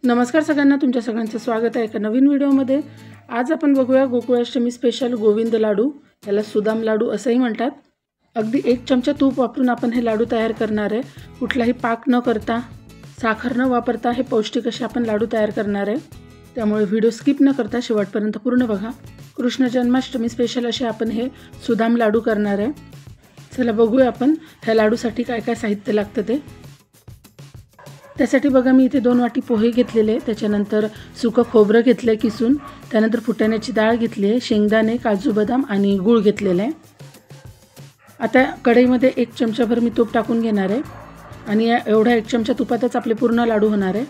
नमस्कार सगळ्यांना, तुमच्या सगळ्यांचं स्वागत आहे एका नवीन व्हिडिओमध्ये। आज आपण बघूया गोकुळाष्टमी स्पेशल गोविंद लाडू, याला सुदाम लाडू असंही म्हणतात। अगदी 1 चमचा तूप वापरून आपण हे लाडू तयार करणार आहे। कुठलाही पाक न करता, साखर न वापरता हे पौष्टिक असे आपण लाडू तयार करणार आहे। त्यामुळे व्हिडिओ स्किप न करता शेवटपर्यंत पूर्ण बघा। कृष्ण जन्माष्टमी स्पेशल असे आपण हे सुदाम लाडू करणार आहे। चला बघूया आपण ह्या लाडूसाठी काय काय साहित्य लागतं ते। त्यासाठी बघा मी इथे 2 वाटी पोहे घेतलेले, त्याच्यानंतर सुकं खोबरं घेतलं किसून, त्यानंतर फुटाण्याची डाळ घेतली आहे, शेंगदाणे, काजू बदाम आणि गूळ घेतलेला आहे। आता कढईमध्ये 1 चमचाभर मी तूप टाकून घेणार आहे आणि एवढा 1 चमचा तुपातच आपले पूर्ण लाडू होणार आहे।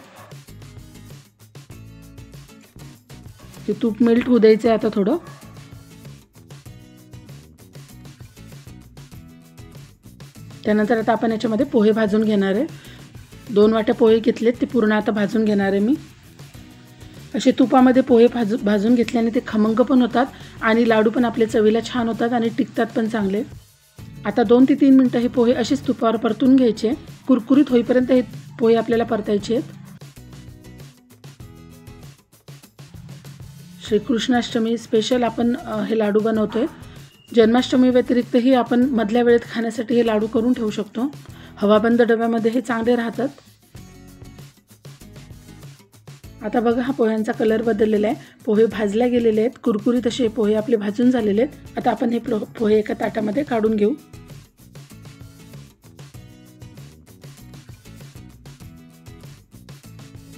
हे तूप मेल्ट होऊ द्यायचं आहे आता थोडं। त्यानंतर आता आपण याच्यामध्ये पोहे भाजून घेणार आहे। 2 वाट्या पोहे घेतलेत, ते पूर्ण आता भाजून घेणार आहे मी। असे तुपामध्ये पोहे भाजून घेतल्याने ते खमंग पण होतात आणि लाडू पण आपले चवीला छान होतात आणि टिकतात पण चांगले। आता 2 ते 3 मिनिटं हे पोहे असेच तुपावर परतून घ्यायचे, कुरकुरीत होईपर्यंत हे पोहे आपल्याला परतायचे आहेत। श्रीकृष्णाष्टमी स्पेशल आपण हे लाडू बनवतोय। जन्माष्टमी व्यतिरिक्तही आपण मधल्या वेळेत खाण्यासाठी हे लाडू करून ठेवू शकतो। हवाबंद डब्यामध्ये हे चांगले राहतात। आता बघा हा पोह्यांचा कलर बदललेला आहे, पोहे भाजले गेलेले आहेत, कुरकुरीत असे पोहे आपले भाजून झालेले आहेत। आता आपण हे पोहे एका ताटामध्ये काढून घेऊ।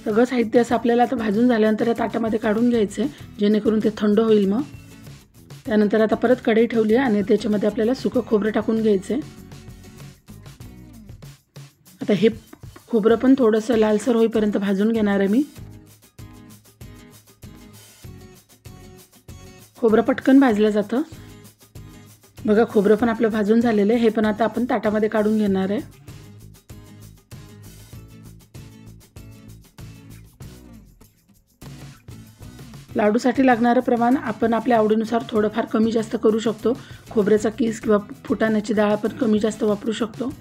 सगळं साहित्य असं आपल्याला आता भाजून झाल्यानंतर या ताटामध्ये काढून घ्यायचं आहे, जेणेकरून ते थंड होईल मग। त्यानंतर आता परत कढई ठेवली आहे आणि त्याच्यामध्ये आपल्याला सुकं खोबरं टाकून घ्यायचं आहे। आता हे खोबरं पण थोडंसं लालसर होईपर्यंत भाजून घेणार आहे मी। खोबरं पटकन भाजलं जातं। बघा खोबरं पण आपलं भाजून झालेलं आहे, हे पण आता आपण ताटामध्ये काढून घेणार आहे। लाडूसाठी लागणारं प्रमाण आपण आपल्या आवडीनुसार थोडंफार कमी जास्त करू शकतो। खोबऱ्याचा कीस किंवा फुटाण्याची डाळ आपण कमी जास्त वापरू शकतो।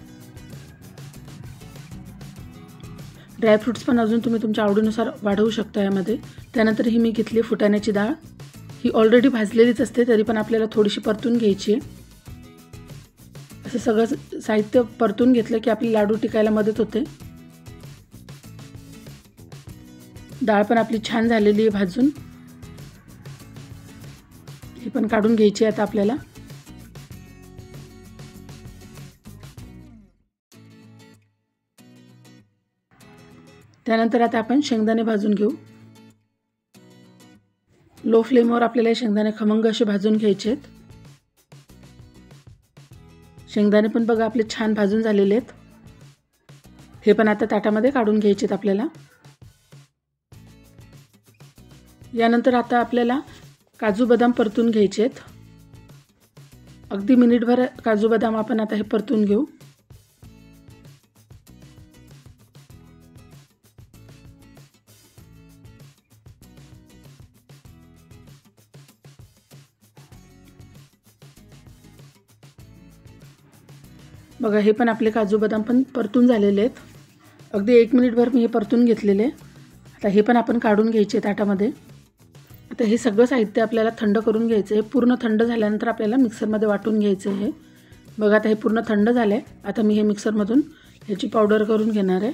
ड्रायफ्रूट्स पण अजून तुम्ही तुमच्या आवडीनुसार वाढवू शकता यामध्ये। त्यानंतर ही मी घेतली फुटाण्याची डाळ, ही ऑलरेडी भाजलेलीच असते, तरी पण आपल्याला थोडीशी परतून घ्यायची आहे। असं सगळं साहित्य परतून घेतलं की आपली लाडू टिकायला मदत होते। डाळ पण आपली छान झालेली आहे भाजून, ही पण काढून घ्यायची आता आपल्याला। त्यानंतर आता आपण शेंगदाणे भाजून घेऊ। लो फ्लेमवर आपल्याला शेंगदाणे खमंग असे भाजून घ्यायचे आहेत। शेंगदाणे पण बघा आपले छान भाजून झालेले आहेत, हे पण आता ताटामध्ये काढून घ्यायचे आहेत आपल्याला। यानंतर आता आपल्याला काजू बदाम परतून घ्यायचे आहेत। अगदी मिनिटभर काजू बदाम आपण आता हे परतून घेऊ। बघा हे पण आपले काजू बदाम पण परतून झालेले आहेत। अगदी 1 मिनिटभर मी हे परतून घेतलेले। आता हे पण आपण काढून घ्यायचे ताटामध्ये। आता हे सगळं साहित्य आपल्याला थंड करून घ्यायचं आहे। पूर्ण थंड झाल्यानंतर आपल्याला मिक्सरमध्ये वाटून घ्यायचं आहे। बघा आता हे पूर्ण थंड झालं आहे। आता मी हे मिक्सरमधून ह्याची पावडर करून घेणार आहे।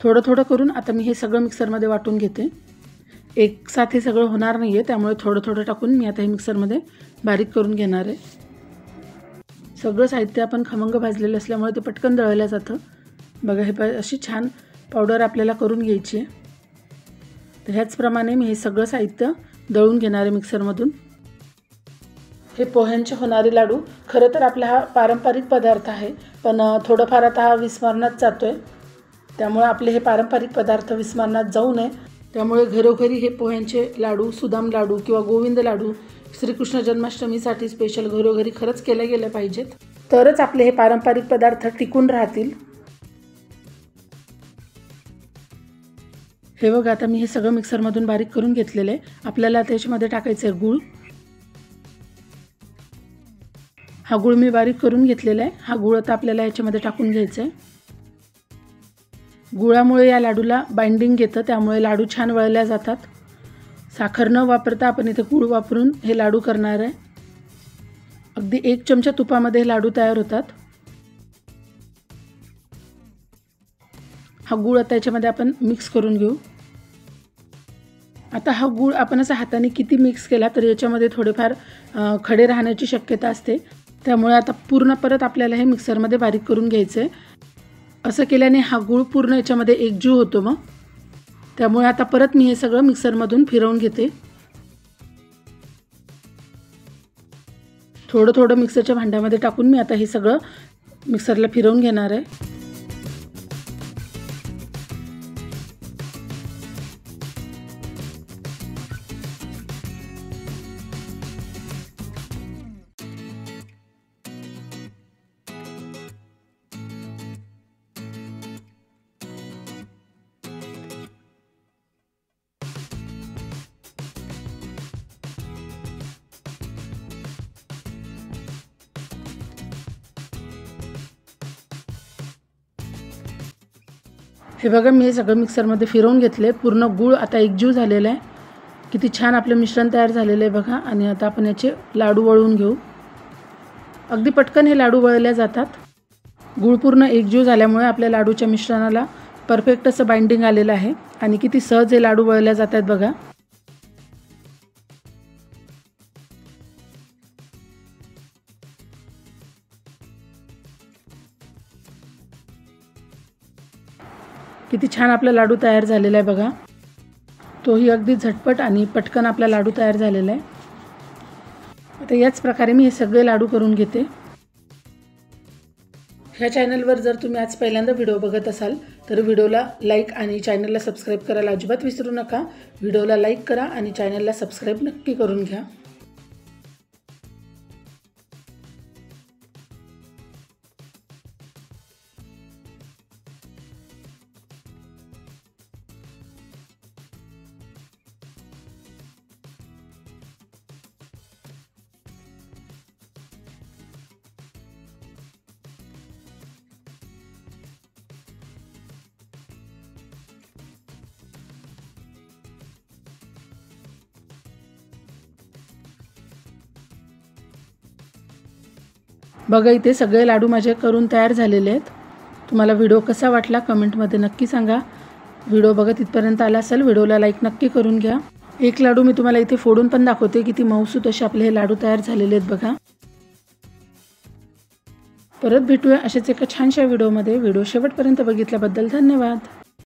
थोडं थोडं करून आता मी हे सगळं मिक्सरमध्ये वाटून घेते। एकसाथ हे सगळं होणार नाही आहे, त्यामुळे थोडं थोडं टाकून मी आता हे मिक्सरमध्ये बारीक करून घेणार आहे। सगळं साहित्य आपण खमंग भाजलेलं असल्यामुळे ते पटकन दळलं जातं। बघा हे अशी छान पावडर आपल्याला करून घ्यायची आहे। तर ह्याचप्रमाणे मी हे सगळं साहित्य दळून घेणार आहे मिक्सरमधून। हे पोह्यांचे होणारे लाडू खरं तर आपला हा पारंपरिक पदार्थ आहे, पण थोडंफार आता हा विस्मरणात जातोय। त्यामुळे आपले हे पारंपरिक पदार्थ विस्मरणात जाऊ नये, त्यामुळे घरोघरी हे पोह्यांचे लाडू, सुदाम लाडू किंवा गोविंद लाडू श्रीकृष्ण जन्माष्टमीसाठी स्पेशल घरोघरी खरंच केले गेले पाहिजेत, तरच आपले हे पारंपरिक पदार्थ टिकून राहतील। हे बघा आता मी हे सगळं मिक्सरमधून बारीक करून घेतलेलं आहे। आपल्याला त्याच्यामध्ये टाकायचं आहे गूळ। हा गूळ मी बारीक करून घेतलेला आहे। हा गूळ आता आपल्याला याच्यामध्ये टाकून घ्यायचा आहे। गुळामुळे या लाडूला बाइंडिंग येतं, त्यामुळे लाडू छान वळल्या जातात. साखर न वापरता आपण इथे गूळ वापरून हे लाडू करणार आहे. अगदी 1 चमचा तुपामध्ये हे लाडू तयार होतात. हा गूळ आता याच्यामध्ये आपण मिक्स करून घेऊ. आता हा गूळ आपण असा हाताने किती मिक्स केला तर याच्यामध्ये थोडेफार खडे राहण्याची शक्यता असते. त्यामुळे आता पूर्ण परत आपल्याला हे मिक्सरमध्ये बारीक करून घ्यायचं आहे. असं केल्याने हा गूळ पूर्ण याच्यामध्ये एकजीव होतो. मग त्यामुळे आता परत मी हे सगळं मिक्सरमधून फिरवून घेते. थोडं थोडं मिक्सरच्या भांड्यामध्ये टाकून मी आता हे सगळं मिक्सरला फिरवून घेणार आहे. हे बघा मी हे सगळं मिक्सरमध्ये फिरवून घेतले. पूर्ण गूळ आता एकजीव झालेला आहे. किती छान आपलं मिश्रण तयार झालेलं आहे बघा. आणि आता आपण याचे लाडू वळून घेऊ. अगदी पटकन हे लाडू वळल्या जातात. गूळ पूर्ण एकजीव झाल्यामुळे आपल्या लाडूच्या मिश्रणाला परफेक्ट असं बाइंडिंग आलेलं आहे आणि किती सहज हे लाडू वळल्या जात आहेत बघा. किती छान आपला लाडू तयार झालेला आहे बघा. तोही अगदी झटपट आणि पटकन आपला लाडू तयार झालेला आहे. आता याच प्रकारे मी हे सगळे लाडू करून घेते. ह्या चॅनलवर जर तुम्ही आज पहिल्यांदा व्हिडिओ बघत असाल तर व्हिडिओला लाईक आणि चॅनलला सबस्क्राईब करायला अजिबात विसरू नका. व्हिडिओला लाईक करा आणि चॅनलला सबस्क्राईब नक्की करून घ्या. बघा इथे सगळे लाडू माझे करून तयार झालेले आहेत. तुम्हाला व्हिडिओ कसा वाटला कमेंटमध्ये नक्की सांगा. व्हिडिओ बघत इथपर्यंत आला असेल व्हिडिओला लाईक नक्की करून घ्या. एक लाडू मी तुम्हाला इथे फोडून पण दाखवते. किती मऊसूत असे आपले हे लाडू तयार झालेले आहेत बघा. परत भेटूया अशाच एका छानशा व्हिडिओमध्ये. व्हिडिओ शेवटपर्यंत बघितल्याबद्दल धन्यवाद.